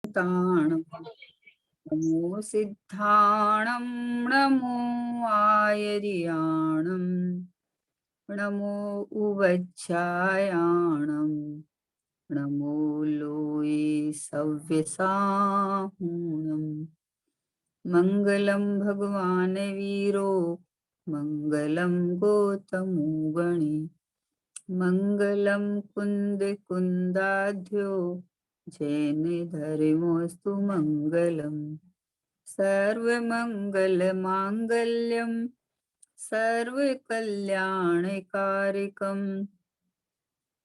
ताणं नमो सिद्धाणं नमो आयर्याणं नमो उवज्जायाणं नमो लोये सव्यसाहुणं मङ्गलं भगवान् वीरो मङ्गलं गौतमो गणे मङ्गलं कुन्द कुन्दाढ्यो जैन धर्मोऽस्तु मङ्गलम् सर्वमङ्गलमाङ्गल्यं सर्वकल्याणकारिकं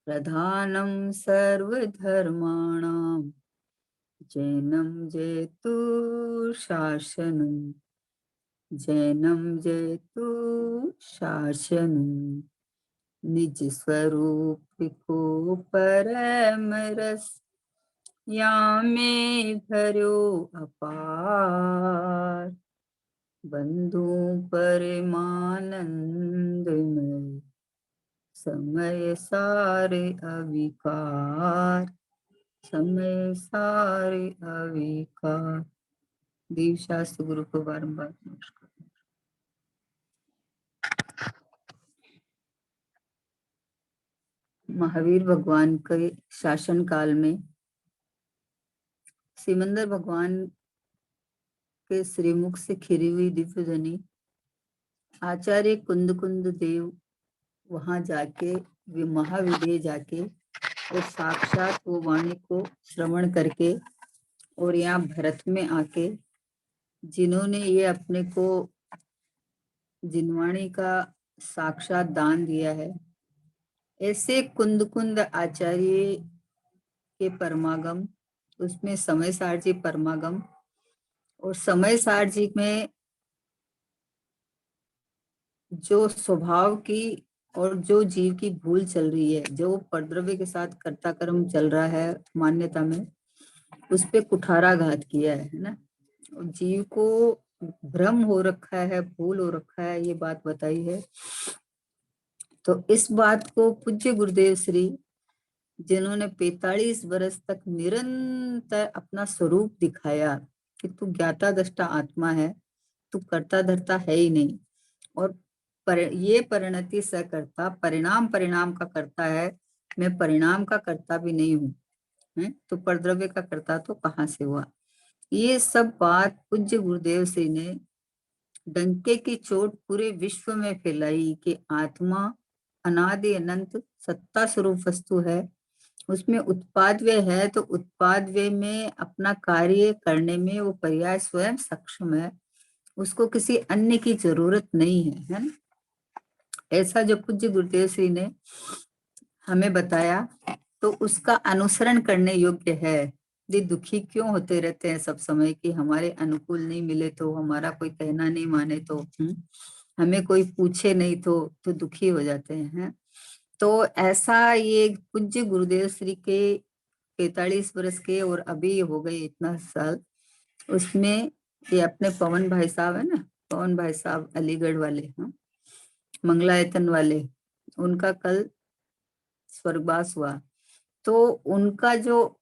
प्रधानं सर्वधर्माणां जैनं जयतु शासनं जैनं जयतु शासनं निज स्वरूप को परम रस यामे भरो अपार बंधु परमानंदमय समय सारे अविकार समय सारे अविकार। दीव शास्त्र गुरु को बारंबार नमस्कार। महावीर भगवान के शासन काल में सिमंदर भगवान के श्रीमुख से खिरी हुई दिव्य ध्वनि आचार्य कुंद कुंद देव वहां जाके महाविदेह जाके और साक्षात वो वाणी को श्रवण करके और यहाँ भरत में आके जिन्होंने ये अपने को जिनवाणी का साक्षात दान दिया है, ऐसे कुंद कुंद आचार्य के परमागम, उसमें समय सार जी परमागम और समय सार जी में जो स्वभाव की और जो जीव की भूल चल रही है, जो परद्रव्य के साथ कर्ता कर्म चल रहा है मान्यता में, उस पे कुठाराघात किया है ना। और जीव को भ्रम हो रखा है, भूल हो रखा है, ये बात बताई है। तो इस बात को पूज्य गुरुदेव श्री, जिन्होंने 45 वर्ष तक निरंतर अपना स्वरूप दिखाया कि तू ज्ञाता दृष्टा आत्मा है, तू कर्ता धर्ता है ही नहीं, और ये परिणति सकर्ता परिणाम परिणाम का करता है, मैं परिणाम का कर्ता भी नहीं हूँ, तो परद्रव्य का कर्ता तो कहाँ से हुआ। ये सब बात पूज्य गुरुदेव श्री ने डंके की चोट पूरे विश्व में फैलाई कि आत्मा अनादि अनंत सत्ता स्वरूप वस्तु है, उसमें उत्पादव्य है, तो उत्पादव्य में अपना कार्य करने में वो पर्याय स्वयं सक्षम है, उसको किसी अन्य की जरूरत नहीं है ना। ऐसा जो पूज्य गुरुदेव श्री ने हमें बताया, तो उसका अनुसरण करने योग्य है। ये दुखी क्यों होते रहते हैं सब समय कि हमारे अनुकूल नहीं मिले तो, हमारा कोई कहना नहीं माने तो, हमें कोई पूछे नहीं तो दुखी हो जाते हैं। तो ऐसा ये पूज्य गुरुदेव श्री के 45 वर्ष के और अभी हो गए इतना साल, उसमें ये अपने पवन भाई साहब है ना, पवन भाई साहब अलीगढ़ वाले, मंगलायतन वाले, उनका कल स्वर्गवास हुआ। तो उनका जो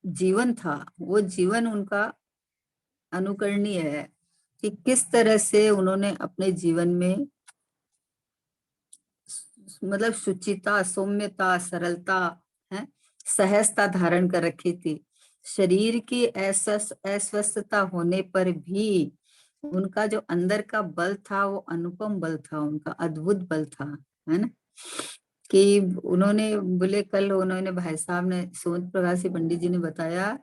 जीवन था, वो जीवन उनका अनुकरणीय है कि किस तरह से उन्होंने अपने जीवन में मतलब शुचिता, सौम्यता, सरलता है, सहजता धारण कर रखी थी। शरीर की अस्वस्थता होने पर भी उनका जो अंदर का बल था वो अनुपम बल था, उनका अद्भुत बल था, है ना। कि उन्होंने बोले, कल उन्होंने भाई साहब ने, सुमंत प्रकाशी पंडित जी ने बताया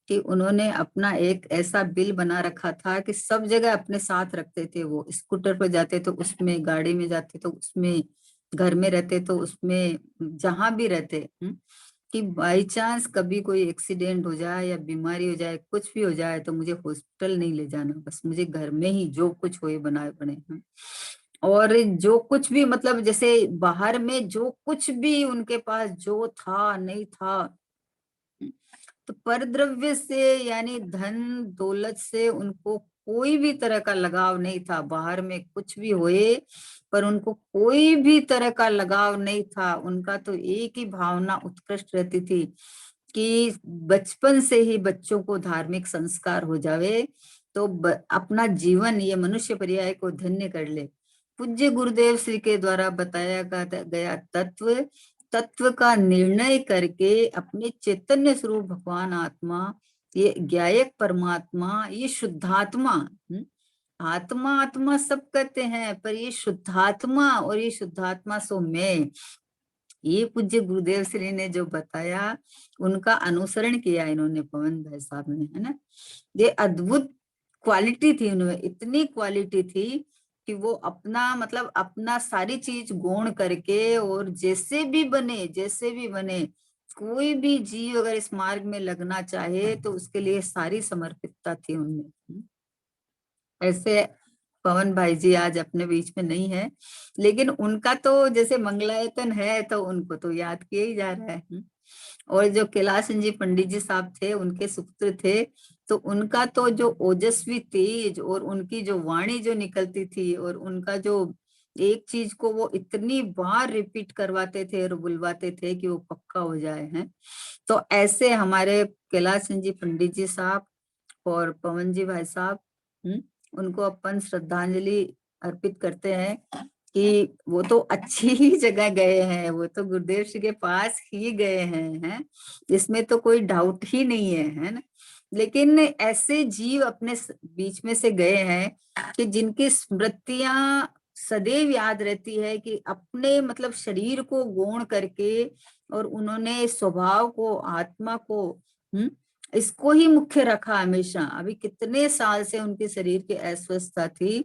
कि उन्होंने अपना एक ऐसा बिल बना रखा था कि सब जगह अपने साथ रखते थे। वो स्कूटर पर जाते तो उसमें, गाड़ी में जाते तो उसमें, घर में रहते तो उसमें, जहां भी रहते, कि बाई चांस कभी कोई एक्सीडेंट हो जाए या बीमारी हो जाए, कुछ भी हो जाए, तो मुझे हॉस्पिटल नहीं ले जाना, बस मुझे घर में ही जो कुछ हो बनाए पड़े। और जो कुछ भी मतलब जैसे बाहर में जो कुछ भी उनके पास जो था नहीं था, तो परद्रव्य से यानी धन दौलत से उनको कोई भी तरह का लगाव नहीं था। बाहर में कुछ भी होए, पर उनको कोई भी तरह का लगाव नहीं था। उनका तो एक ही भावना उत्कृष्ट रहती थी कि बचपन से ही बच्चों को धार्मिक संस्कार हो जावे तो अपना जीवन ये मनुष्य पर्याय को धन्य कर ले। पूज्य गुरुदेव श्री के द्वारा बताया गया तत्व तत्व का निर्णय करके अपने चैतन्य स्वरूप भगवान आत्मा, ये ज्ञायक परमात्मा, ये शुद्धात्मा, आत्मा आत्मा सब कहते हैं पर ये शुद्धात्मा, और ये शुद्धात्मा सो मैं, ये पूज्य गुरुदेव श्री ने जो बताया उनका अनुसरण किया इन्होंने, पवन भाई साहब ने, है ना। ये अद्भुत क्वालिटी थी उनमें, इतनी क्वालिटी थी कि वो अपना मतलब अपना सारी चीज गौण करके, और जैसे भी बने कोई भी जीव अगर इस मार्ग में लगना चाहे तो उसके लिए सारी समर्पितता थी उनमें। ऐसे पवन भाई जी आज अपने बीच में नहीं है, लेकिन उनका तो जैसे मंगलायतन है तो उनको तो याद किया ही जा रहा है। और जो कैलाश जी पंडित जी साहब थे, उनके सुपुत्र थे, तो उनका तो जो ओजस्वी तेज और उनकी जो वाणी जो निकलती थी, और उनका जो एक चीज को वो इतनी बार रिपीट करवाते थे और बुलवाते थे कि वो पक्का हो जाए हैं। तो ऐसे हमारे कैलाश जी पंडित जी साहब और पवन जी भाई साहब, उनको अपन श्रद्धांजलि अर्पित करते हैं कि वो तो अच्छी ही जगह गए हैं, वो तो गुरुदेव जी के पास ही गए हैं, इसमें तो कोई डाउट ही नहीं है ना। लेकिन ऐसे जीव अपने बीच में से गए हैं कि जिनकी स्मृतियां सदैव याद रहती है, कि अपने मतलब शरीर को गौण करके और उन्होंने स्वभाव को, आत्मा को, इसको ही मुख्य रखा हमेशा। अभी कितने साल से उनके शरीर की अस्वस्थता थी,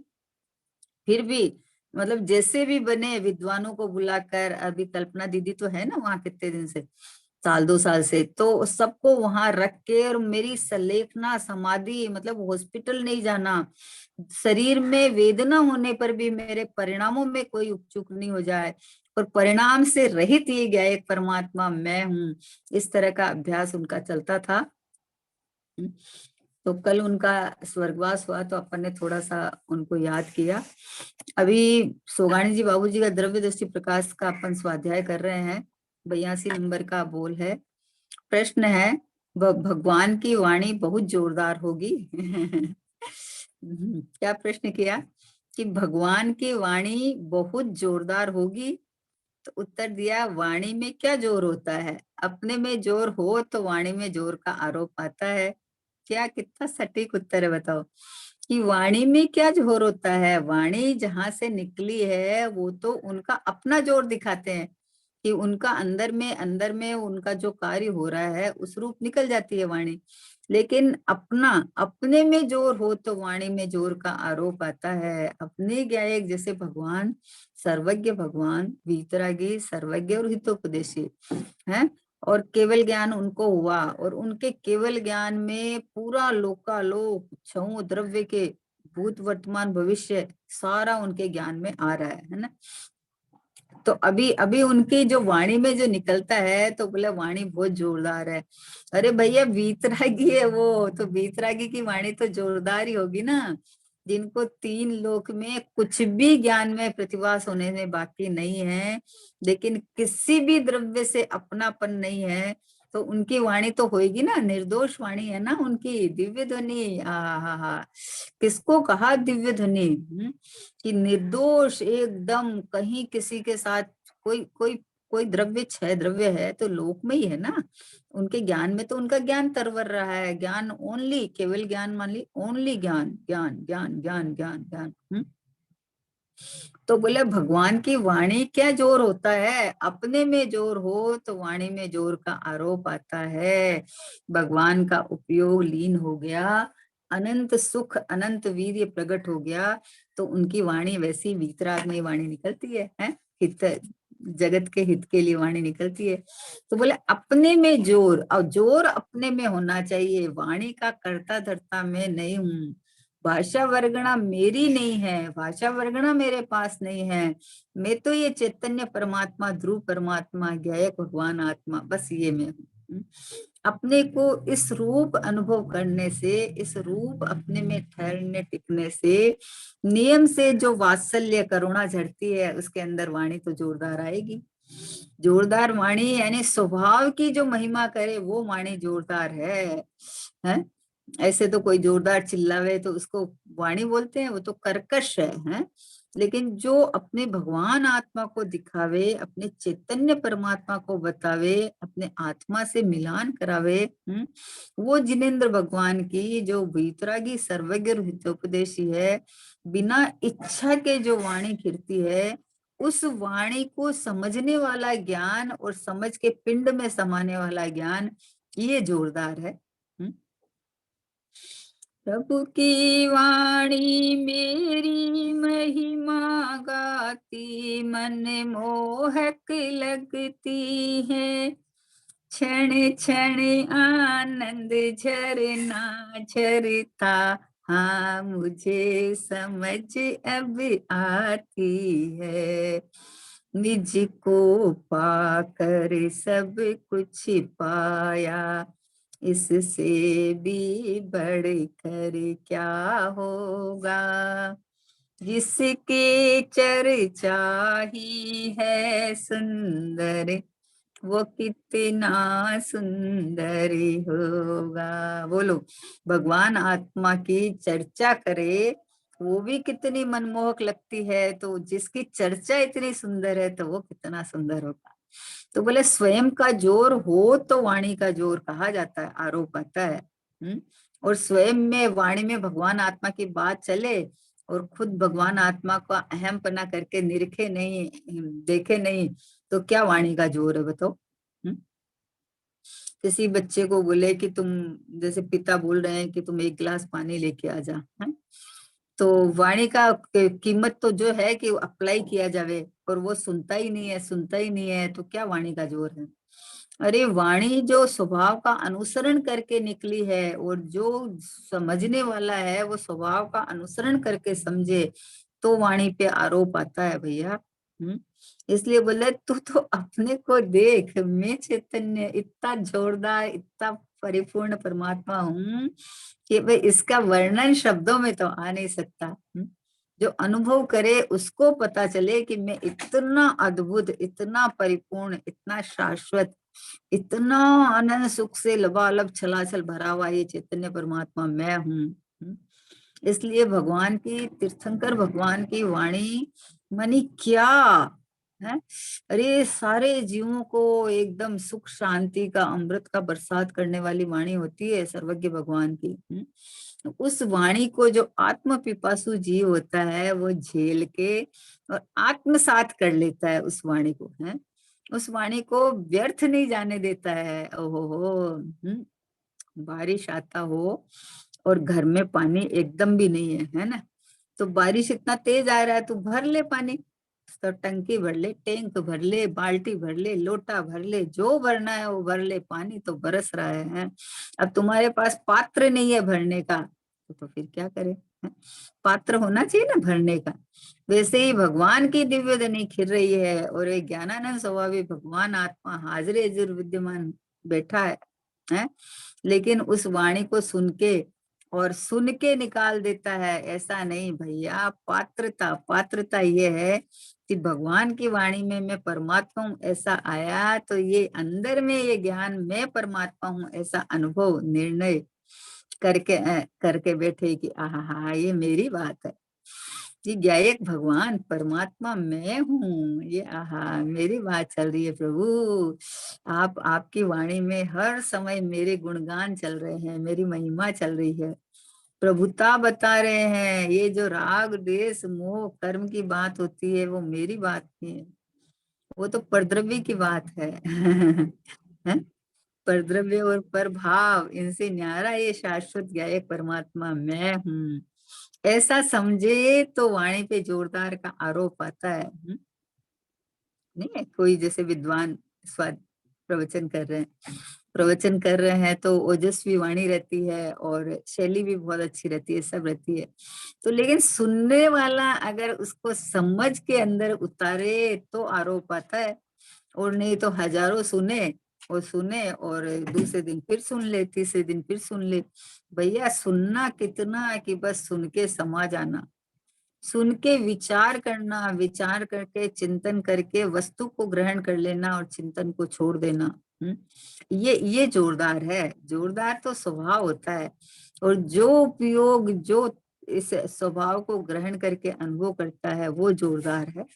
फिर भी मतलब जैसे भी बने विद्वानों को बुलाकर, अभी कल्पना दीदी तो है ना वहां कितने दिन से, साल 2 साल से, तो सबको वहां रख के, और मेरी सलेखना समाधि, मतलब हॉस्पिटल नहीं जाना, शरीर में वेदना होने पर भी मेरे परिणामों में कोई उपचुक नहीं हो जाए, और परिणाम से रहित ये गया एक परमात्मा मैं हूँ, इस तरह का अभ्यास उनका चलता था। तो कल उनका स्वर्गवास हुआ तो अपन ने थोड़ा सा उनको याद किया। अभी सोगानी जी बाबूजी का द्रव्य दृष्टि प्रकाश का अपन स्वाध्याय कर रहे हैं, 82 नंबर का बोल है। प्रश्न है, भगवान की वाणी बहुत जोरदार होगी। क्या प्रश्न किया कि भगवान की वाणी बहुत जोरदार होगी, तो उत्तर दिया, वाणी में क्या जोर होता है, अपने में जोर हो तो वाणी में जोर का आरोप आता है। क्या कितना सटीक उत्तर है बताओ, कि वाणी में क्या जोर होता है, वाणी जहां से निकली है वो तो उनका अपना जोर दिखाते हैं, कि उनका अंदर में उनका जो कार्य हो रहा है उस रूप निकल जाती है वाणी। लेकिन अपने में जोर हो तो वाणी में जोर का आरोप आता है। अपने ज्ञायक जैसे भगवान, सर्वज्ञ भगवान, वीतरागी, सर्वज्ञ और हितोपदेशी है, और केवल ज्ञान उनको हुआ, और उनके केवल ज्ञान में पूरा लोकालोक, छऊ द्रव्य के भूत वर्तमान भविष्य सारा उनके ज्ञान में आ रहा है ना। तो अभी अभी उनकी जो वाणी में जो निकलता है तो बोले वाणी बहुत जोरदार है। अरे भैया वीतरागी है वो, तो वीतरागी की वाणी तो जोरदार ही होगी ना, जिनको 3 लोक में कुछ भी ज्ञान में प्रतिभास होने में बाकी नहीं है, लेकिन किसी भी द्रव्य से अपनापन नहीं है, तो उनकी वाणी तो होगी ना, निर्दोष वाणी है ना उनकी, दिव्य ध्वनि। हा, किसको कहा दिव्य ध्वनि, कि निर्दोष एकदम, कहीं किसी के साथ कोई कोई कोई द्रव्य, 6 द्रव्य है तो लोक में ही है ना, उनके ज्ञान में तो उनका ज्ञान तरवर रहा है, ज्ञान ओनली, केवल ज्ञान मान ली, ओनली ज्ञान ज्ञान ज्ञान ज्ञान ज्ञान ज्ञान। तो बोले भगवान की वाणी क्या जोर होता है, अपने में जोर हो तो वाणी में जोर का आरोप आता है। भगवान का उपयोग लीन हो गया, अनंत सुख अनंत वीर्य प्रकट हो गया, तो उनकी वाणी वैसी वीतराग में वाणी निकलती है, हित, जगत के हित के लिए वाणी निकलती है। तो बोले अपने में जोर, और जोर अपने में होना चाहिए, वाणी का कर्ता धर्ता मैं नहीं हूँ, भाषा वर्गणा मेरी नहीं है, भाषा वर्गणा मेरे पास नहीं है, मैं तो ये चैतन्य परमात्मा, ध्रुव परमात्मा, ज्ञायक भगवान आत्मा, बस ये मैं हूँ। अपने को इस रूप अनुभव करने से, इस रूप अपने में ठहरने टिकने से, नियम से जो वात्सल्य करुणा झड़ती है उसके अंदर वाणी तो जोरदार आएगी। जोरदार वाणी यानी स्वभाव की जो महिमा करे वो वाणी जोरदार है? ऐसे तो कोई जोरदार चिल्लावे तो उसको वाणी बोलते हैं, वो तो कर्कश है? लेकिन जो अपने भगवान आत्मा को दिखावे, अपने चैतन्य परमात्मा को बतावे, अपने आत्मा से मिलान करावे, वो जिनेंद्र भगवान की जो वीतरागी सर्वज्ञ हितोपदेशी है, बिना इच्छा के जो वाणी फिरती है, उस वाणी को समझने वाला ज्ञान और समझ के पिंड में समाने वाला ज्ञान, ये जोरदार है। प्रभु की वाणी मेरी महिमा गाती, मन मोहक लगती है, क्षण क्षण आनंद झरना झरता, हाँ मुझे समझ अब आती है, निज को पाकर सब कुछ पाया, इससे भी बढ़कर क्या होगा, जिसके चर्चा ही है सुंदर, वो कितना सुंदर होगा। बोलो, भगवान आत्मा की चर्चा करे वो भी कितनी मनमोहक लगती है, तो जिसकी चर्चा इतनी सुंदर है तो वो कितना सुंदर होगा। तो बोले स्वयं का जोर हो तो वाणी का जोर कहा जाता है, आरोप आता है। और स्वयं में वाणी में भगवान आत्मा की बात चले और खुद भगवान आत्मा का अहमपना करके निरखे नहीं, देखे नहीं, तो क्या वाणी का जोर है बताओ। किसी बच्चे को बोले कि तुम, जैसे पिता बोल रहे हैं कि तुम एक गिलास पानी लेके आ जा, है? तो वाणी का कीमत तो जो है कि अप्लाई किया जावे, और वो सुनता ही नहीं है, सुनता ही नहीं है, तो क्या वाणी का जोर है। अरे वाणी जो स्वभाव का अनुसरण करके निकली है, और जो समझने वाला है वो स्वभाव का अनुसरण करके समझे, तो वाणी पे आरोप आता है भैया। इसलिए बोले तू तो अपने को देख, मैं चैतन्य इतना जोरदार, इतना परिपूर्ण परमात्मा हूँ कि भाई इसका वर्णन शब्दों में तो आ नहीं सकता। जो अनुभव करे उसको पता चले कि मैं इतना अद्भुत, इतना परिपूर्ण, इतना शाश्वत, इतना आनंद सुख से लबालब छलाछल भरा हुआ ये चैतन्य परमात्मा मैं हूँ। इसलिए भगवान की, तीर्थंकर भगवान की वाणी मानी क्या है। अरे सारे जीवों को एकदम सुख शांति का, अमृत का बरसात करने वाली वाणी होती है सर्वज्ञ भगवान की। उस वाणी को जो आत्म पिपासु जीव होता है वो झेल के और आत्मसात कर लेता है उस वाणी को, है? उस वाणी को व्यर्थ नहीं जाने देता है। ओहो हो, बारिश आता हो और घर में पानी एकदम भी नहीं है ना, तो बारिश इतना तेज आ रहा है, तो भर ले पानी, तो टंकी भर ले, टैंक भर ले, बाल्टी भर ले, लोटा भर ले, जो भरना है वो भर ले, पानी तो बरस रहा है। अब तुम्हारे पास पात्र नहीं है भरने का, तो फिर क्या करे, है? पात्र होना चाहिए ना भरने का। वैसे ही भगवान की दिव्य धनी खिल रही है, और एक ज्ञानानंद स्वभावी भगवान आत्मा हाजिर हजूर विद्यमान बैठा है? लेकिन उस वाणी को सुन के और सुन के निकाल देता है, ऐसा नहीं भैया। पात्रता, पात्रता ये है कि भगवान की वाणी में मैं परमात्मा हूँ ऐसा आया, तो ये अंदर में ये ज्ञान मैं परमात्मा हूँ ऐसा अनुभव, निर्णय करके बैठे कि आहा ये मेरी बात है, ये गायक भगवान परमात्मा मैं हूँ, ये आहा मेरी बात चल रही है प्रभु। आप, आपकी वाणी में हर समय मेरे गुणगान चल रहे हैं, मेरी महिमा चल रही है, प्रभुता बता रहे हैं। ये जो राग देश मोह कर्म की बात होती है वो मेरी बात नहीं है, वो तो परद्रव्य की बात है। हैं? परद्रव्य और परभाव, इनसे न्यारा ये शाश्वत गायक परमात्मा मैं हूँ, ऐसा समझे तो वाणी पे जोरदार का आरोप आता है। नहीं है कोई, जैसे विद्वान स्वाद प्रवचन कर रहे हैं, प्रवचन कर रहे हैं तो ओजस्वी वाणी रहती है और शैली भी बहुत अच्छी रहती है, सब रहती है, तो लेकिन सुनने वाला अगर उसको समझ के अंदर उतारे तो आरोप आता है, और नहीं तो हजारों सुने और सुने और दूसरे दिन फिर सुन ले, तीसरे दिन फिर सुन ले। भैया सुनना कितना कि बस सुन के समा जाना, सुन के विचार करना, विचार करके चिंतन करके वस्तु को ग्रहण कर लेना और चिंतन को छोड़ देना। ये जोरदार है। जोरदार तो स्वभाव होता है, और जो उपयोग जो इस स्वभाव को ग्रहण करके अनुभव करता है वो जोरदार है।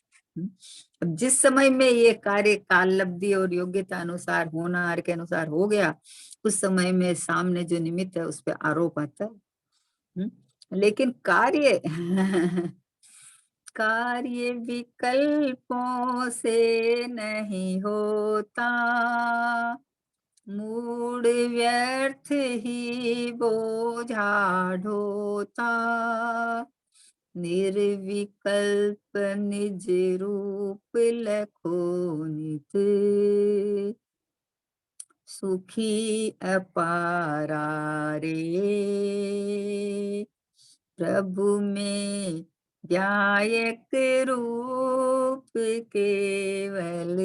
अब जिस समय में ये कार्य काल लब्धि और योग्यता अनुसार होनहार के अनुसार हो गया, उस समय में सामने जो निमित्त है उस पर आरोप आता है। लेकिन कार्य कार्य विकल्पों से नहीं होता, मूड व्यर्थ ही बोझा ढोता, निर्विकल्प निज रूप लखो नित, सुखी अपारा रे, प्रभु में व्यायक रूप केवल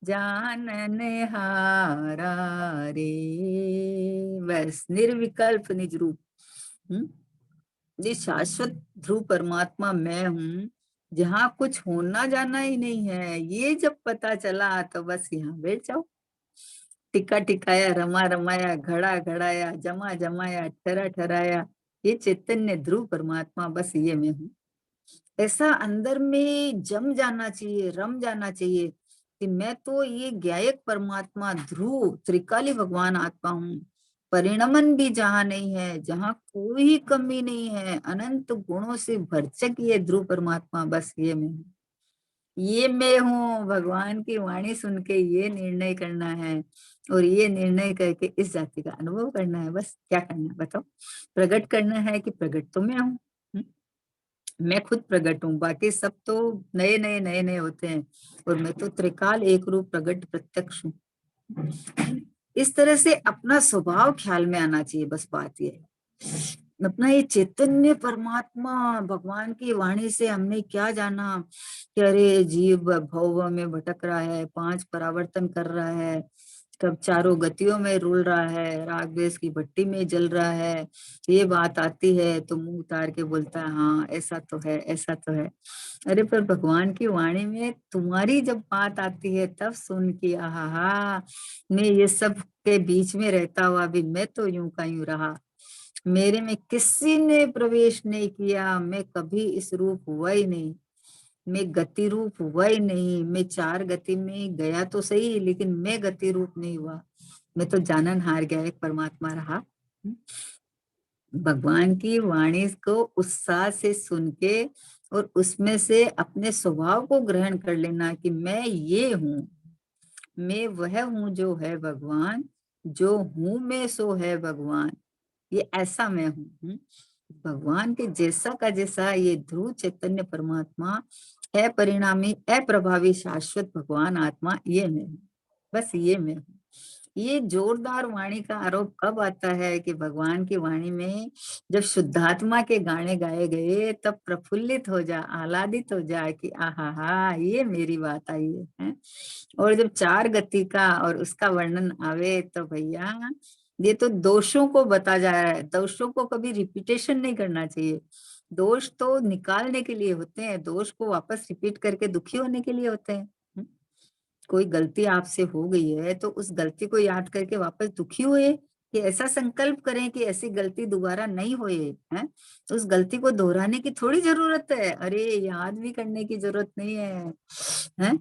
जानन हारा रे। बस निर्विकल्प निज रूप। ये शाश्वत ध्रुव परमात्मा मैं हूँ, जहाँ कुछ होना जाना ही नहीं है, ये जब पता चला तो बस यहाँ बैठ जाओ। टिका टिकाया, रमा रमाया, घड़ा घड़ाया, जमा जमाया, ठहरा ठहराया, ये चैतन्य ध्रुव परमात्मा बस ये मैं हूँ। ऐसा अंदर में जम जाना चाहिए, रम जाना चाहिए कि मैं तो ये ज्ञायक परमात्मा ध्रुव त्रिकाली भगवान आत्मा हूँ। परिणमन भी जहाँ नहीं है, जहाँ कोई कमी नहीं है, अनंत गुणों से भरचक ये ध्रुव परमात्मा बस ये मैं हूँ। ये मैं हूँ, भगवान की वाणी सुन के ये निर्णय करना है, और ये निर्णय करके इस जाति का अनुभव करना है। बस क्या करना है बताओ? प्रकट करना है कि प्रकट तो मैं हूँ। मैं खुद प्रकट हूँ, बाकी सब तो नए नए नए नए होते हैं, और मैं तो त्रिकाल एक रूप प्रकट प्रत्यक्ष हूँ। इस तरह से अपना स्वभाव ख्याल में आना चाहिए। बस बात ये है, अपना ये चैतन्य परमात्मा भगवान की वाणी से हमने क्या जाना कि अरे जीव भव में भटक रहा है, 5 परावर्तन कर रहा है, कब चारों गतियों में रुल रहा है, राग द्वेष की भट्टी में जल रहा है। ये बात आती है तो मुंह उतार के बोलता है हाँ ऐसा तो है, ऐसा तो है। अरे पर भगवान की वाणी में तुम्हारी जब बात आती है तब सुन के आहा, मैं ये सब के बीच में रहता हुआ भी मैं तो यूं का यूं रहा, मेरे में किसी ने प्रवेश नहीं किया, मैं कभी इस रूप हुआ ही नहीं, मैं गति रूप हुआ ही नहीं, मैं 4 गति में गया तो सही लेकिन मैं गति रूप नहीं हुआ, मैं तो जाननहार गया एक परमात्मा रहा। भगवान की वाणी को उत्साह से सुन के और उसमें से अपने स्वभाव को ग्रहण कर लेना कि मैं ये हूँ, मैं वह हूँ जो है भगवान, जो हूँ मैं सो है भगवान, ये ऐसा मैं हूँ। भगवान के जैसा का जैसा ये ध्रुव चैतन्य परमात्मा है, परिणामी अप्रभावी शाश्वत भगवान आत्मा ये मैं हूँ, बस ये मैं हूँ। ये जोरदार वाणी का आरोप कब आता है कि भगवान की वाणी में जब शुद्धात्मा के गाने गाए गए तब प्रफुल्लित हो जा, आह्लादित हो जाए कि आहा हा ये मेरी बात आई है। और जब 4 गति का और उसका वर्णन आवे तो भैया ये तो दोषों को बता जा रहा है। दोषों को कभी रिपीटेशन नहीं करना चाहिए, दोष तो निकालने के लिए होते हैं, दोष को वापस रिपीट करके दुखी होने के लिए होते हैं। कोई गलती आपसे हो गई है तो उस गलती को याद करके वापस दुखी हुए, कि ऐसा संकल्प करें कि ऐसी गलती दोबारा नहीं होए है, तो उस गलती को दोहराने की थोड़ी जरूरत है। अरे याद भी करने की जरूरत नहीं है?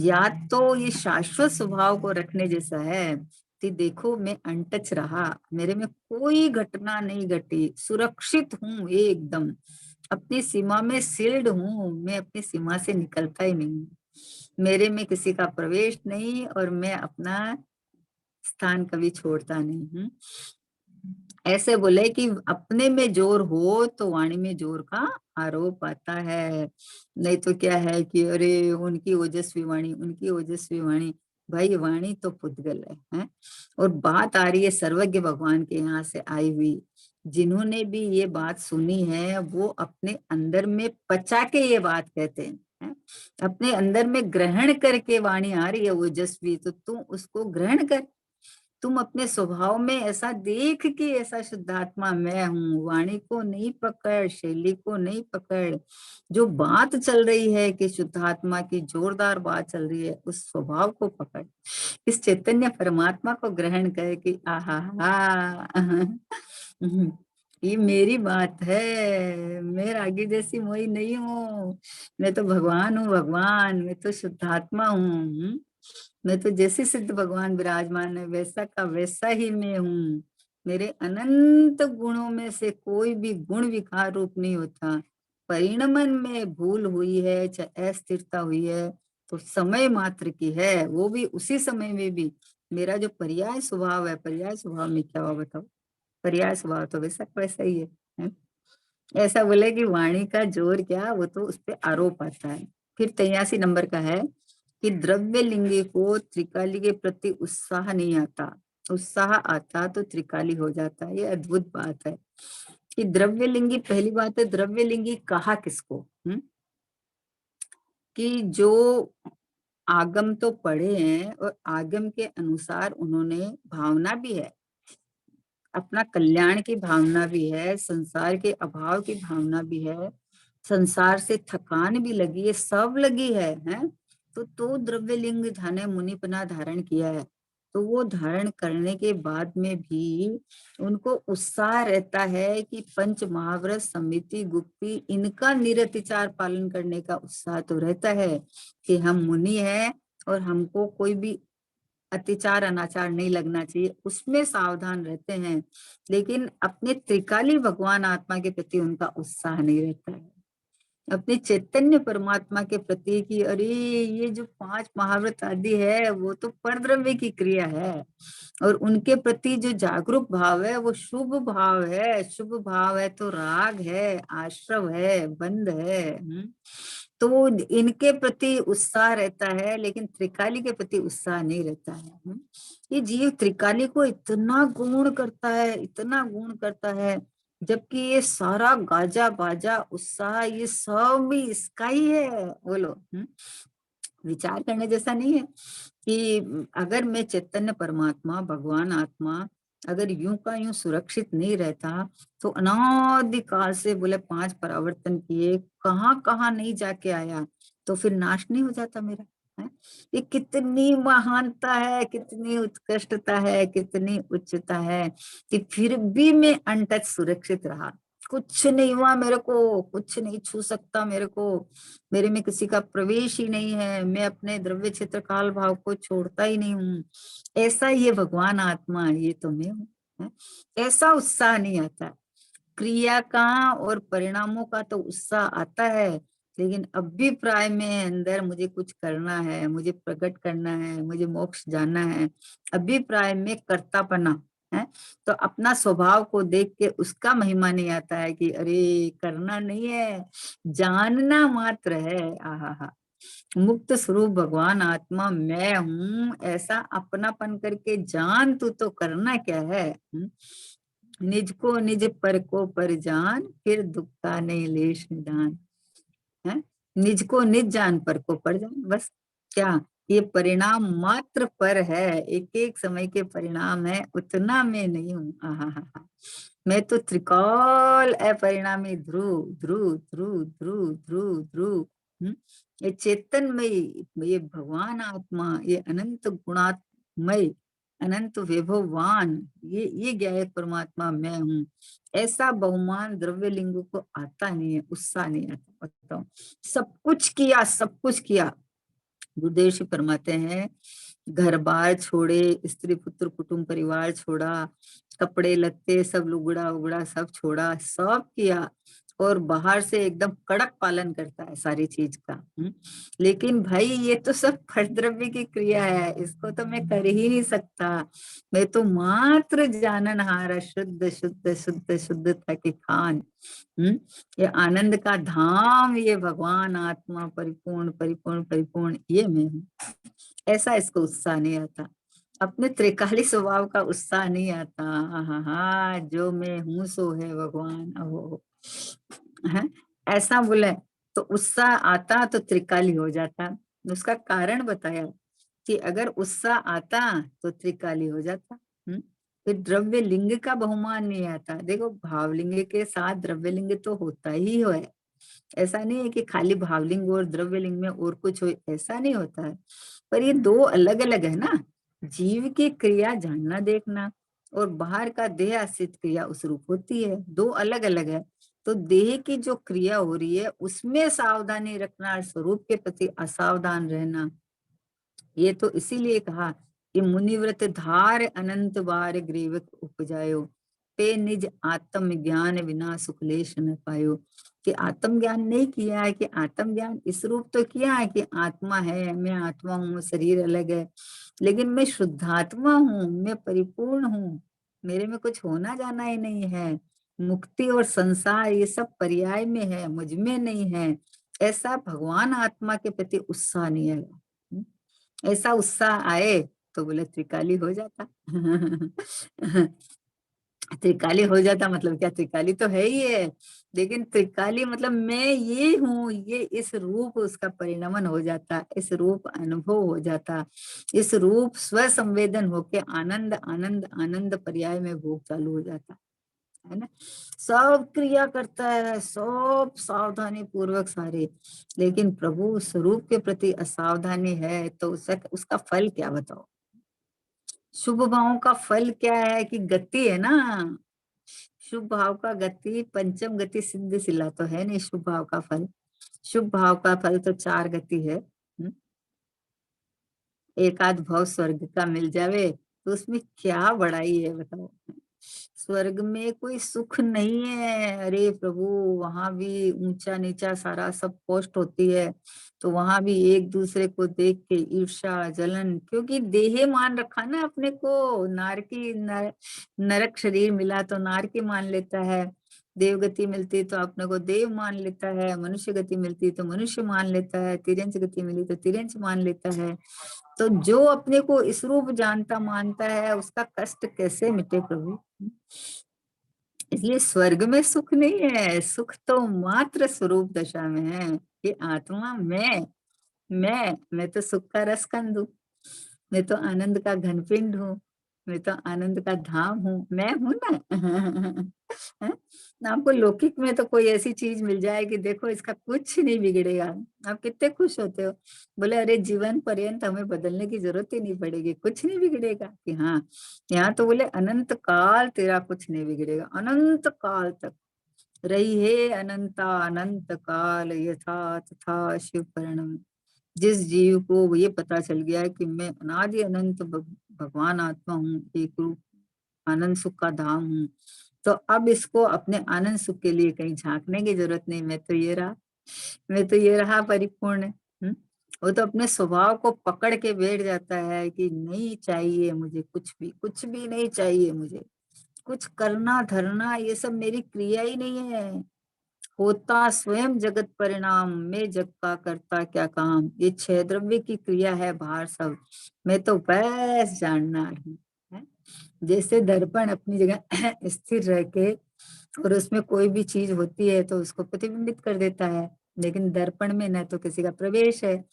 याद तो ये शाश्वत स्वभाव को रखने जैसा है कि देखो मैं अनटच रहा, मेरे में कोई घटना नहीं घटी, सुरक्षित हूँ एकदम, अपनी सीमा में सील्ड हूँ, मैं अपनी सीमा से निकलता ही नहीं, मेरे में किसी का प्रवेश नहीं, और मैं अपना स्थान कभी छोड़ता नहीं हूँ। ऐसे बोले कि अपने में जोर हो तो वाणी में जोर का आरोप आता है, नहीं तो क्या है कि अरे उनकी ओजस्वी वाणी, उनकी ओजस्वी वाणी। भाई वाणी तो पुद्गल है? और बात आ रही है सर्वज्ञ भगवान के यहाँ से आई हुई, जिन्होंने भी ये बात सुनी है वो अपने अंदर में पचा के ये बात कहते हैं? अपने अंदर में ग्रहण करके वाणी आ रही है ओजस्वी, तो तू उसको ग्रहण कर, तुम अपने स्वभाव में ऐसा देख के ऐसा शुद्धात्मा मैं हूँ, वाणी को नहीं पकड़, शैली को नहीं पकड़, जो बात चल रही है कि शुद्धात्मा की जोरदार बात चल रही है, उस स्वभाव को पकड़, इस चैतन्य परमात्मा को ग्रहण कर कि आहा हा ये मेरी बात है, मैं रागी जैसी मोही नहीं हूँ, मैं तो भगवान हूँ, भगवान, मैं तो शुद्धात्मा हूँ। मैं तो जैसे सिद्ध भगवान विराजमान है वैसा का वैसा ही मैं हूँ। मेरे अनंत गुणों में से कोई भी गुण विकार रूप नहीं होता। परिणमन में भूल हुई है, चाहे अस्थिरता हुई है, तो समय मात्र की है, वो भी उसी समय में भी मेरा जो पर्याय स्वभाव है, पर्याय स्वभाव में क्या हुआ बताओ? पर्याय स्वभाव तो वैसा का वैसा ही है? ऐसा बोले कि वाणी का जोर क्या, वो तो उस पे आरोप आता है। फिर 83 नंबर का है कि द्रव्य लिंगी को त्रिकाली के प्रति उत्साह नहीं आता, उत्साह आता तो त्रिकाली हो जाता है। ये अद्भुत बात है कि द्रव्य लिंगी, पहली बात है द्रव्य लिंगी कहा किसको, कि जो आगम तो पढ़े हैं और आगम के अनुसार उन्होंने भावना भी है, अपना कल्याण की भावना भी है, संसार के अभाव की भावना भी है, संसार से थकान भी लगी है, सब लगी है, हैं? तो द्रव्य लिंग धने मुनिपना धारण किया है। तो वो धारण करने के बाद में भी उनको उत्साह रहता है कि पंच महाव्रत समिति गुप्ती इनका निरतिचार पालन करने का उत्साह तो रहता है कि हम मुनि हैं और हमको कोई भी अत्याचार अनाचार नहीं लगना चाहिए, उसमें सावधान रहते हैं। लेकिन अपने त्रिकाली भगवान आत्मा के प्रति उनका उत्साह नहीं रहता है। अपने चैतन्य परमात्मा के प्रति कि अरे ये जो 5 महाव्रत आदि है वो तो परद्रव्य की क्रिया है, और उनके प्रति जो जागरूक भाव है वो शुभ भाव है। शुभ भाव है तो राग है, आश्रव है, बंध है। तो इनके प्रति उत्साह रहता है, लेकिन त्रिकाली के प्रति उत्साह नहीं रहता है। ये जीव त्रिकाली को इतना गुण करता है, इतना गुण करता है, जबकि ये सारा गाजा बाजा उत्साह ये सब भी इसका ही है। बोलो, विचार करने जैसा नहीं है कि अगर मैं चैतन्य परमात्मा भगवान आत्मा अगर यूं का यूं सुरक्षित नहीं रहता, तो अनादिकाल से बोले 5 परावर्तन किए, कहाँ कहाँ नहीं जाके आया, तो फिर नाश नहीं हो जाता मेरा, है? ये कितनी महानता है, कितनी उत्कृष्टता है, कितनी उच्चता है कि फिर भी मैं अनटच सुरक्षित रहा। कुछ नहीं हुआ मेरे को, कुछ नहीं छू सकता मेरे को, मेरे में किसी का प्रवेश ही नहीं है, मैं अपने द्रव्य क्षेत्र काल भाव को छोड़ता ही नहीं हूँ। ऐसा ये भगवान आत्मा, ये तो मैं हूँ, है? ऐसा उत्साह नहीं आता। क्रिया का और परिणामों का तो उत्साह आता है, लेकिन अभिप्राय में अंदर मुझे कुछ करना है, मुझे प्रकट करना है, मुझे मोक्ष जानना है, अभिप्राय में कर्तापना है, तो अपना स्वभाव को देख के उसका महिमा नहीं आता है कि अरे करना नहीं है, जानना मात्र है। आहा, मुक्त स्वरूप भगवान आत्मा मैं हूँ ऐसा अपनापन करके जान, तू तो करना क्या है? निज को निज पर को पर जान, फिर दुख का नहीं लेश निदान, है? निज को निज जान पर को पर जान, बस। क्या ये परिणाम मात्र पर है, एक एक समय के परिणाम है, उतना मैं नहीं हूँ। आहा, मैं तो त्रिकाल अपरिणामी ध्रुव ध्रुव ध्रुव ध्रुव ध्रुव ध्रुव, ये चेतनमय, ये भगवान आत्मा, ये अनंत गुणात्मय, अनंत वैभववान, ये ज्ञायक परमात्मा मैं हूँ। ऐसा बहुमान द्रव्य लिंगों को आता नहीं है, उत्साह नहीं आता। बताओ, सब कुछ किया, सब कुछ किया। गुरुदेव जी फरमाते हैं, घर बार छोड़े, स्त्री पुत्र कुटुंब परिवार छोड़ा, कपड़े लत्ते सब लुगड़ा उगड़ा सब छोड़ा, सब किया, और बाहर से एकदम कड़क पालन करता है सारी चीज का। लेकिन भाई ये तो सब फलद्रव्य की क्रिया है, इसको तो मैं कर ही नहीं सकता। मैं तो मात्र जाननहार, शुद्ध शुद्ध शुद्ध शुद्धता के खान। ये आनंद का धाम, ये भगवान आत्मा परिपूर्ण परिपूर्ण परिपूर्ण, ये मैं हूँ। ऐसा इसको उत्साह नहीं आता, अपने त्रिकाली स्वभाव का उत्साह नहीं आता। हा, जो मैं हूँ सो है भगवान, अहो है, ऐसा बोले तो उत्साह आता तो त्रिकाली हो जाता। उसका कारण बताया कि अगर उत्साह आता तो त्रिकाली हो जाता, फिर द्रव्य लिंग का बहुमान नहीं आता। देखो भावलिंग के साथ द्रव्य लिंग तो होता ही है, ऐसा नहीं है कि खाली भावलिंग और द्रव्य लिंग में और कुछ हो, ऐसा नहीं होता है। पर ये दो अलग अलग है ना, जीव की क्रिया जानना देखना और बाहर का देह आश्रित क्रिया उस रूप होती है, दो अलग अलग है। तो देह की जो क्रिया हो रही है उसमें सावधानी रखना, स्वरूप के प्रति असावधान रहना, ये तो इसीलिए कहा कि मुनिव्रत धार अनंत बार ग्रीवक उपजायो, पे निज आत्म ज्ञान बिना सुखलेश न पायो। कि आत्म ज्ञान नहीं किया है, कि आत्म ज्ञान इस रूप तो किया है कि आत्मा है, मैं आत्मा हूँ, शरीर अलग है, लेकिन मैं शुद्धात्मा हूँ, मैं परिपूर्ण हूँ, मेरे में कुछ होना जाना ही नहीं है, मुक्ति और संसार ये सब पर्याय में है, मुझ में नहीं है, ऐसा भगवान आत्मा के प्रति उत्साह नहीं है। ऐसा उत्साह आए तो बोले त्रिकाली हो जाता। त्रिकाली हो जाता मतलब क्या, त्रिकाली तो है ही है, लेकिन त्रिकाली मतलब मैं ये हूँ, ये इस रूप उसका परिणमन हो जाता, इस रूप अनुभव हो जाता, इस रूप स्व संवेदन होके आनंद आनंद आनंद पर्याय में भोग चालू हो जाता है ना। सब क्रिया करता है, सब सावधानी पूर्वक सारे, लेकिन प्रभु स्वरूप के प्रति असावधानी है तो उसका फल क्या बताओ। शुभ भाव का फल क्या है कि गति है ना, शुभ भाव का गति पंचम गति सिद्ध सिला तो है नहीं शुभ भाव का फल। शुभ भाव का फल तो चार गति है। एक आध भाव स्वर्ग का मिल जावे तो उसमें क्या बड़ाई है बताओ। स्वर्ग में कोई सुख नहीं है, अरे प्रभु वहां भी ऊंचा नीचा सारा सब पोस्ट होती है, तो वहां भी एक दूसरे को देख के ईर्ष्या जलन, क्योंकि देह मान रखा ना अपने को, नरक शरीर मिला तो नार की मान लेता है, देव गति मिलती तो अपने को देव मान लेता है, मनुष्य गति मिलती तो मनुष्य मान लेता है, तिरंच गति मिली तो तिरंच मान लेता है। तो जो अपने को इस रूप जानता मानता है उसका कष्ट कैसे मिटे प्रभु। इसलिए स्वर्ग में सुख नहीं है, सुख तो मात्र स्वरूप दशा में है। ये आत्मा मैं तो सुख का रसकंद हूँ, मैं तो आनंद का घनपिंड हूँ, मैं तो आनंद का धाम हूँ, मैं हूं ना। हैं? ना आपको लौकिक में तो कोई ऐसी चीज मिल जाए कि देखो इसका कुछ नहीं बिगड़ेगा, आप कितने खुश होते हो, बोले अरे जीवन पर्यंत हमें बदलने की जरूरत ही नहीं पड़ेगी, कुछ नहीं बिगड़ेगा। कि हाँ, यहाँ तो बोले अनंत काल तेरा कुछ नहीं बिगड़ेगा, अनंत काल तक रही है अनंता अनंत काल यथा तथा शिव परिणम। जिस जीव को ये पता चल गया है कि मैं अनादि अनंत भगवान आत्मा हूँ, एक रूप आनंद सुख का धाम हूँ, तो अब इसको अपने आनंद सुख के लिए कहीं झांकने की जरूरत नहीं, मैं तो ये रहा, मैं तो ये रहा परिपूर्ण। वो तो अपने स्वभाव को पकड़ के बैठ जाता है कि नहीं चाहिए मुझे कुछ भी नहीं चाहिए मुझे, कुछ करना धरना ये सब मेरी क्रिया ही नहीं है, होता स्वयं जगत परिणाम, मैं जग का करता क्या काम, ये छह द्रव्य की क्रिया है बाहर सब, मैं तो बस जानना हूँ। जैसे दर्पण अपनी जगह स्थिर रह के और उसमें कोई भी चीज होती है तो उसको प्रतिबिंबित कर देता है, लेकिन दर्पण में न तो किसी का प्रवेश है,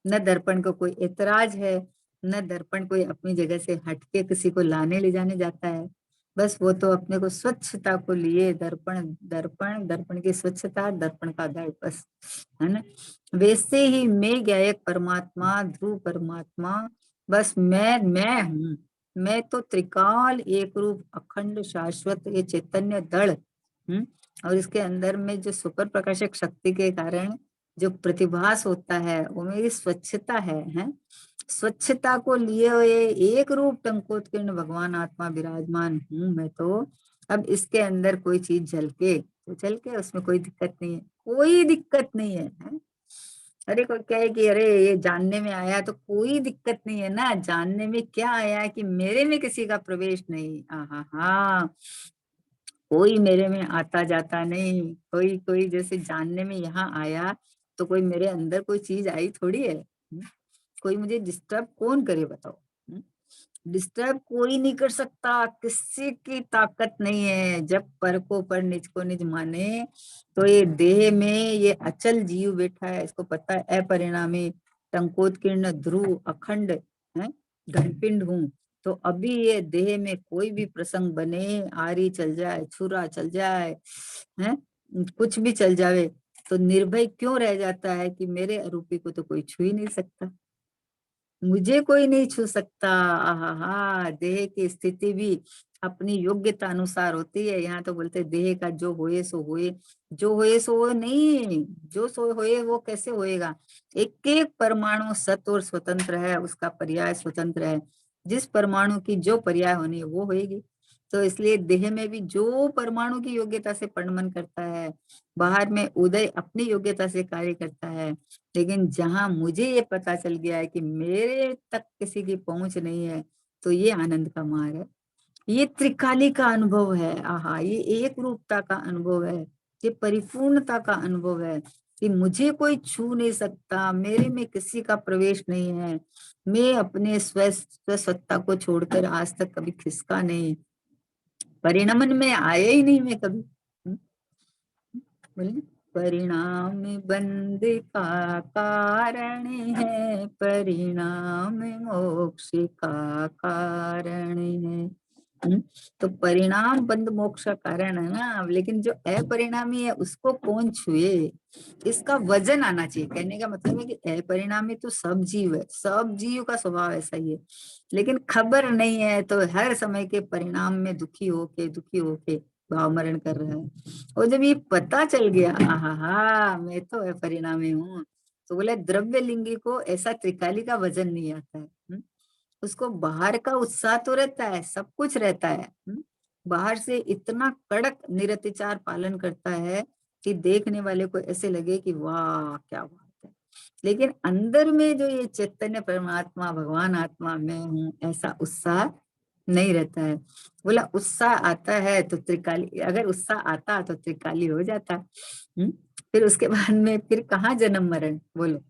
न दर्पण को कोई ऐतराज है, न दर्पण कोई अपनी जगह से हटके किसी को लाने ले जाने जाता है। बस वो तो अपने को स्वच्छता को लिए दर्पण दर्पण दर्पण की स्वच्छता, दर्पण का दर्प, बस है ना। वैसे ही मैं क्या एक परमात्मा ध्रुव परमात्मा, बस मैं हूँ, मैं तो त्रिकाल एक रूप अखंड शाश्वत ये चैतन्य दृढ़। और इसके अंदर में जो सुपर प्रकाशक शक्ति के कारण जो प्रतिभास होता है वो मेरी स्वच्छता है। स्वच्छता को लिए हुए एक रूप टंकोत्कीर्ण भगवान आत्मा विराजमान हूँ मैं तो। अब इसके अंदर कोई चीज झलके तो झलके, उसमें कोई दिक्कत नहीं है, कोई दिक्कत नहीं है। अरे कोई कहे कि अरे ये जानने में आया, तो कोई दिक्कत नहीं है ना, जानने में क्या आया कि मेरे में किसी का प्रवेश नहीं, हाँ हाँ, कोई मेरे में आता जाता नहीं, कोई कोई जैसे जानने में यहाँ आया तो कोई मेरे अंदर कोई चीज आई थोड़ी है। कोई मुझे डिस्टर्ब कौन करे बताओ। डिस्टर्ब कोई नहीं कर सकता, किसी की ताकत नहीं है, जब पर को पर निज को निज माने। तो ये देह में ये अचल जीव बैठा है, इसको पता है अपरिणामी टंकोत्कीर्ण ध्रुव अखंड है, घनपिंड हूँ, तो अभी ये देह में कोई भी प्रसंग बने, आरी चल जाए, छुरा चल जाए, है कुछ भी चल जावे, तो निर्भय क्यों रह जाता है कि मेरे अरूपी को तो कोई छू ही नहीं सकता, मुझे कोई नहीं छू सकता। आहा, देह की स्थिति भी अपनी योग्यता अनुसार होती है। यहाँ तो बोलते देह का जो होए सो होए, जो होए सो वो नहीं, जो सो होए वो कैसे होएगा। एक एक परमाणु सत और स्वतंत्र है, उसका पर्याय स्वतंत्र है। जिस परमाणु की जो पर्याय होनी है वो होएगी। तो इसलिए देह में भी जो परमाणु की योग्यता से परिणमन करता है, बाहर में उदय अपनी योग्यता से कार्य करता है। लेकिन जहां मुझे ये पता चल गया है कि मेरे तक किसी की पहुंच नहीं है, तो ये आनंद का मार्ग है, ये त्रिकाली का अनुभव है। आहा, ये एक रूपता का अनुभव है, ये परिपूर्णता का अनुभव है कि मुझे कोई छू नहीं सकता, मेरे में किसी का प्रवेश नहीं है। मैं अपने स्वसत्ता को छोड़कर आज तक कभी खिसका नहीं, परिणमन में आया ही नहीं मैं कभी। बोलिए, परिणाम बंद का कारण है, परिणाम मोक्ष का कारण है। तो परिणाम बंद मोक्ष का कारण है ना, लेकिन जो अपरिणामी है उसको कौन छुए, इसका वजन आना चाहिए। कहने का मतलब है कि अपरिणामी तो सब जीव है, सब जीव का स्वभाव ऐसा ही है, लेकिन खबर नहीं है तो हर समय के परिणाम में दुखी होके भाव मरण कर रहा है। और जब ये पता चल गया, आहा, मैं तो अपरिणामी हूँ, तो बोले द्रव्य लिंगी को ऐसा त्रिकाली का वजन नहीं आता है। उसको बाहर का उत्साह तो रहता है, सब कुछ रहता है। बाहर से इतना कड़क निरतिचार पालन करता है कि देखने वाले को ऐसे लगे कि वाह क्या बात है, लेकिन अंदर में जो ये चैतन्य परमात्मा भगवान आत्मा मैं हूँ, ऐसा उत्साह नहीं रहता है। बोला उत्साह आता है तो त्रिकाली, अगर उत्साह आता तो त्रिकाली हो जाता। फिर उसके बाद में फिर कहाँ जन्म मरण, बोलो।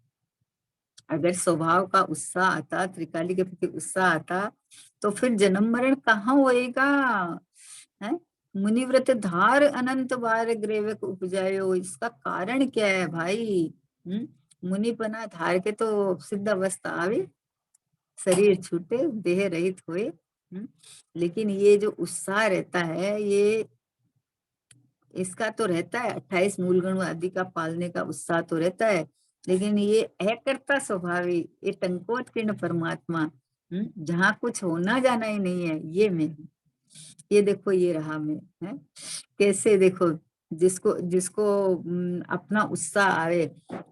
अगर स्वभाव का उत्साह आता, त्रिकाली के प्रति उत्साह आता, तो फिर जन्म मरण कहाँ होएगा, है। मुनिव्रत धार अनंत बार ग्रेवक उपजायो, इसका कारण क्या है भाई। मुनिपना धार के तो सिद्ध अवस्था आवे, शरीर छूटे, देह रहित होए। लेकिन ये जो उत्साह रहता है, ये इसका तो रहता है 28 मूल गुण आदि का पालने का उत्साह तो रहता है, लेकिन ये अकर्ता स्वभावी, ये टंकोत्कीर्ण परमात्मा, जहाँ कुछ होना जाना ही नहीं है, ये मैं हूँ। ये देखो ये रहा मैं, है कैसे देखो, जिसको जिसको अपना उत्साह आवे,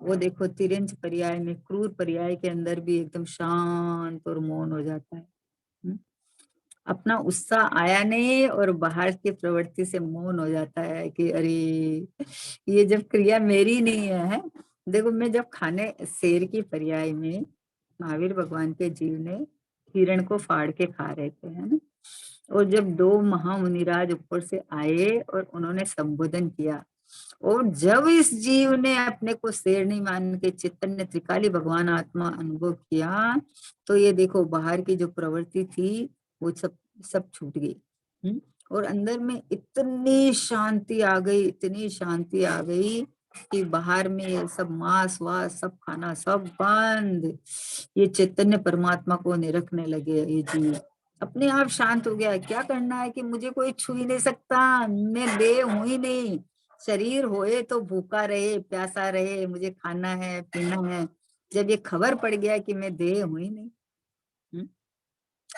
वो देखो तिरंज पर्याय में, क्रूर पर्याय के अंदर भी एकदम शांत और मौन हो जाता है। अपना उत्साह आया नहीं और बाहर की प्रवृत्ति से मौन हो जाता है कि अरे ये जब क्रिया मेरी नहीं है। देखो मैं जब खाने, शेर की पर्याय में महावीर भगवान के जीव ने हिरण को फाड़ के खा रहे थे, है ना। और जब दो महामुनिराज ऊपर से आए और उन्होंने संबोधन किया, और जब इस जीव ने अपने को शेर नहीं मान के चैतन्य त्रिकाली भगवान आत्मा अनुभव किया, तो ये देखो बाहर की जो प्रवृत्ति थी वो सब सब छूट गई। और अंदर में इतनी शांति आ गई, इतनी शांति आ गई कि बाहर में ये सब मांस वास सब खाना सब बंद, ये चैतन्य परमात्मा को निरखने लगे। ये जीव अपने आप शांत हो गया। क्या करना है कि मुझे कोई छू ही नहीं सकता, मैं देह हूं ही नहीं। शरीर होए तो भूखा रहे प्यासा रहे, मुझे खाना है पीना है। जब ये खबर पड़ गया कि मैं देह हूं ही नहीं,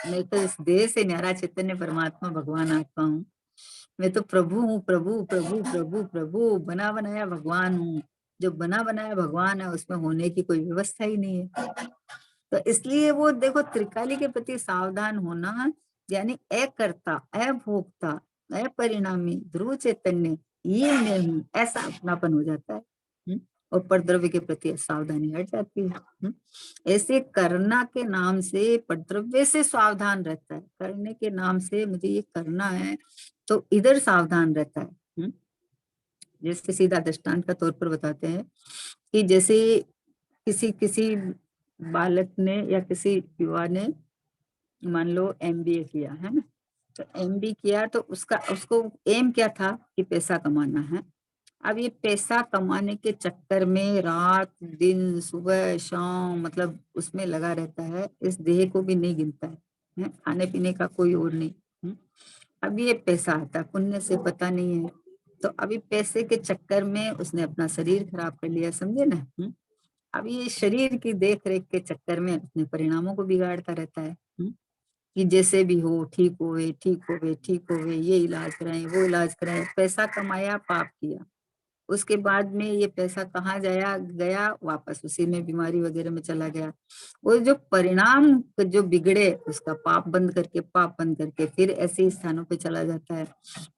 मैं तो इस देह से न्यारा चैतन्य परमात्मा भगवान आत्मा हूँ, मैं तो प्रभु हूँ, प्रभु प्रभु प्रभु प्रभु बना बनाया भगवान हूँ। जो बना बनाया भगवान है उसमें होने की कोई व्यवस्था ही नहीं है। तो इसलिए वो देखो त्रिकाली के प्रति सावधान होना, यानी अकर्ता, अभोक्ता, अपरिणामी, ध्रुव चैतन्य, ये मैं हूँ, ऐसा अपनापन हो जाता है। और परद्रव्य के प्रति सावधानी हट जाती है। ऐसे करना के नाम से परद्रव्य से सावधान रहता है, करने के नाम से मुझे ये करना है तो इधर सावधान रहता है। जैसे सीधा दृष्टांत का तौर पर बताते हैं कि जैसे किसी किसी बालक ने या किसी युवा ने मान लो एमबीए किया, है ना। तो एमबीए किया तो उसका उसको एम क्या था कि पैसा कमाना है। अब ये पैसा कमाने के चक्कर में रात दिन सुबह शाम मतलब उसमें लगा रहता है, इस देह को भी नहीं गिनता है। है, खाने पीने का कोई और नहीं। अब ये पैसा आता पुण्य से पता नहीं है, तो अभी पैसे के चक्कर में उसने अपना शरीर खराब कर लिया, समझे ना। अब ये शरीर की देख रेख के चक्कर में अपने परिणामों को बिगाड़ता रहता है। कि जैसे भी हो, ठीक होवे ठीक होवे ठीक होवे, ये इलाज कराए वो इलाज कराए, पैसा कमाया पाप किया, उसके बाद में ये पैसा कहाँ जाया गया, वापस उसी में बीमारी वगैरह में चला गया। वो जो परिणाम जो बिगड़े उसका पाप बंद करके फिर ऐसे ही स्थानों पे चला जाता है।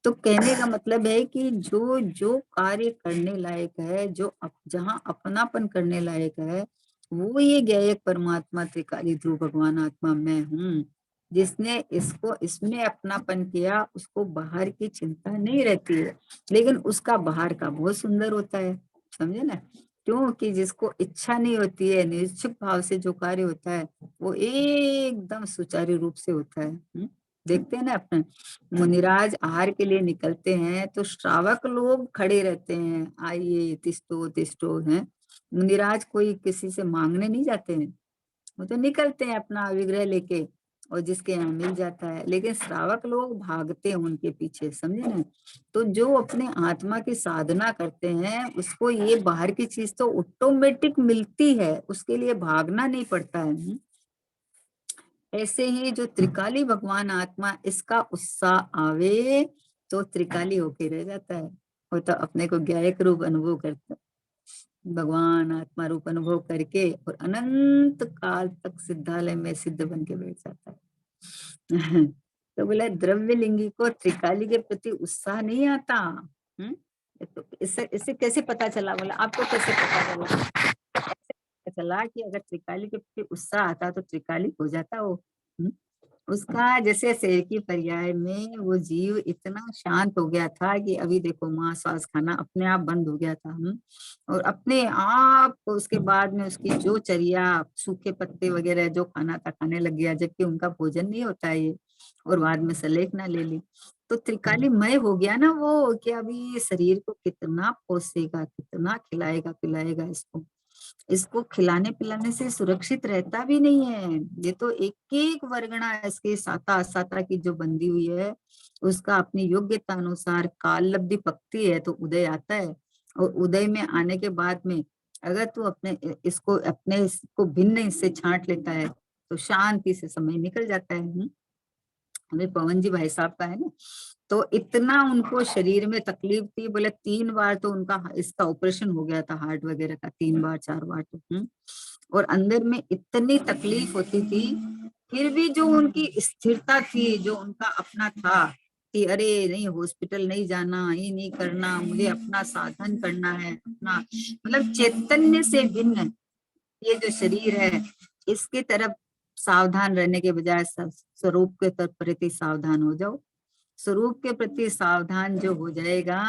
तो कहने का मतलब है कि जो जो कार्य करने लायक है, जो जहाँ अपनापन करने लायक है, वो ये ज्ञेय परमात्मा त्रिकाली ध्रुव भगवान आत्मा मैं हूँ। जिसने इसको इसमें अपनापन किया उसको बाहर की चिंता नहीं रहती है, लेकिन उसका बाहर का बहुत सुंदर होता है, समझे ना। क्योंकि जिसको इच्छा नहीं होती है, निश्चित भाव से जो कार्य होता है वो एकदम सुचारू रूप से होता है। देखते हैं ना अपने मुनिराज आहार के लिए निकलते हैं तो श्रावक लोग खड़े रहते हैं, आइए तिष्ठो तिष्ठो है। मुनिराज कोई किसी से मांगने नहीं जाते हैं, वो तो निकलते हैं अपना विग्रह लेके और जिसके यहाँ मिल जाता है, लेकिन श्रावक लोग भागते हैं उनके पीछे, समझे ना। तो जो अपने आत्मा की साधना करते हैं उसको ये बाहर की चीज तो ऑटोमेटिक मिलती है, उसके लिए भागना नहीं पड़ता है। ऐसे ही जो त्रिकाली भगवान आत्मा इसका उत्साह आवे तो त्रिकाली होके रह जाता है, वो तो अपने को ज्ञायक रूप अनुभव करता है, भगवान आत्मा रूप अनुभव करके और अनंत काल तक सिद्धालय में सिद्ध बन के बैठ जाता है। तो बोला द्रव्य लिंगी को त्रिकाली के प्रति उत्साह नहीं आता। तो इससे इससे कैसे पता चला, बोला आपको कैसे पता चला। पता चला कि अगर त्रिकाली के प्रति उत्साह आता तो त्रिकाली हो जाता वो। हम्म? उसका जैसे शरीर की पर्याय में वो जीव इतना शांत हो गया था कि अभी देखो माँ श्वास खाना अपने आप बंद हो गया था। और अपने आप उसके बाद में उसकी जो चर्या सूखे पत्ते वगैरह जो खाना था खाने लग गया, जबकि उनका भोजन नहीं होता है ये, और बाद में सलेखना ले ली। तो त्रिकाली मय हो गया ना वो, कि अभी ये शरीर को कितना पोसेगा, कितना खिलाएगा पिलाएगा इसको। इसको खिलाने पिलाने से सुरक्षित रहता भी नहीं है, ये तो एक एक वर्गणा इसके साता असाता की जो बंधी हुई है, उसका अपनी योग्यता अनुसार काल लब्धि पकती है तो उदय आता है। और उदय में आने के बाद में अगर तू अपने इसको भिन्न इससे छांट लेता है तो शांति से समय निकल जाता है। हमें पवन जी भाई साहब का है ना, तो इतना उनको शरीर में तकलीफ थी, बोले 3 बार तो उनका इसका ऑपरेशन हो गया था हार्ट वगैरह का, 3 बार 4 बार तो। और अंदर में इतनी तकलीफ होती थी, फिर भी जो उनकी स्थिरता थी, जो उनका अपना था कि अरे नहीं हॉस्पिटल नहीं जाना, ये नहीं करना, मुझे अपना साधन करना है अपना, मतलब चैतन्य से भिन्न ये जो शरीर है इसके तरफ सावधान रहने के बजाय स्वरूप के प्रति सावधान हो जाओ। स्वरूप के प्रति सावधान जो हो जाएगा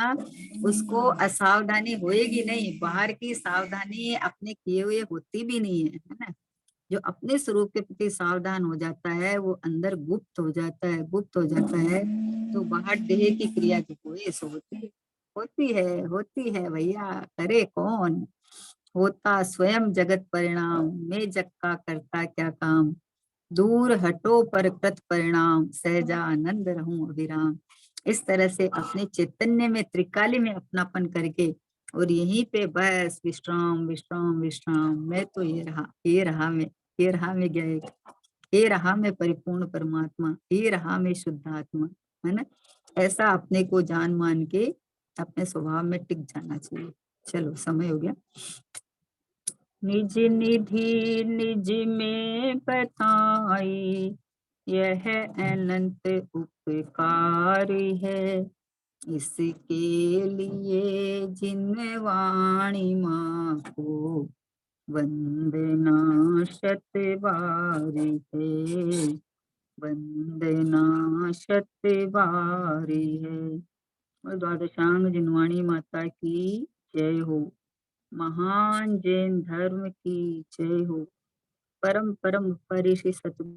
उसको असावधानी होएगी नहीं, बाहर की सावधानी अपने किए हुए होती भी नहीं है ना। जो अपने स्वरूप के प्रति सावधान हो जाता है वो अंदर गुप्त हो जाता है, गुप्त हो जाता है तो बाहर देह की क्रिया की कोई होती है भैया, करे कौन, होता स्वयं जगत परिणाम, मैं जग का करता क्या काम, दूर हटो पर कृत परिणाम, सहजानंद रहूं अविराम। इस तरह से अपने चैतन्य में त्रिकाली में अपनापन करके और यहीं पे बस विश्राम विश्राम विश्राम, मैं तो ये रहा मैं गए, ये रहा मैं परिपूर्ण परमात्मा, ये रहा मैं शुद्ध आत्मा, है ना। ऐसा अपने को जान मान के अपने स्वभाव में टिक जाना चाहिए। चलो समय हो गया। निज निधि निज में बताई, यह अनंत उपकार है, इसके लिए जिन वाणी माँ को वंदना शत बारी है, वंदना शत बारी है। और द्वादशांग जिनवाणी माता की जय हो। महान जैन धर्म की जय हो। परम परम परी श्री सतगुरु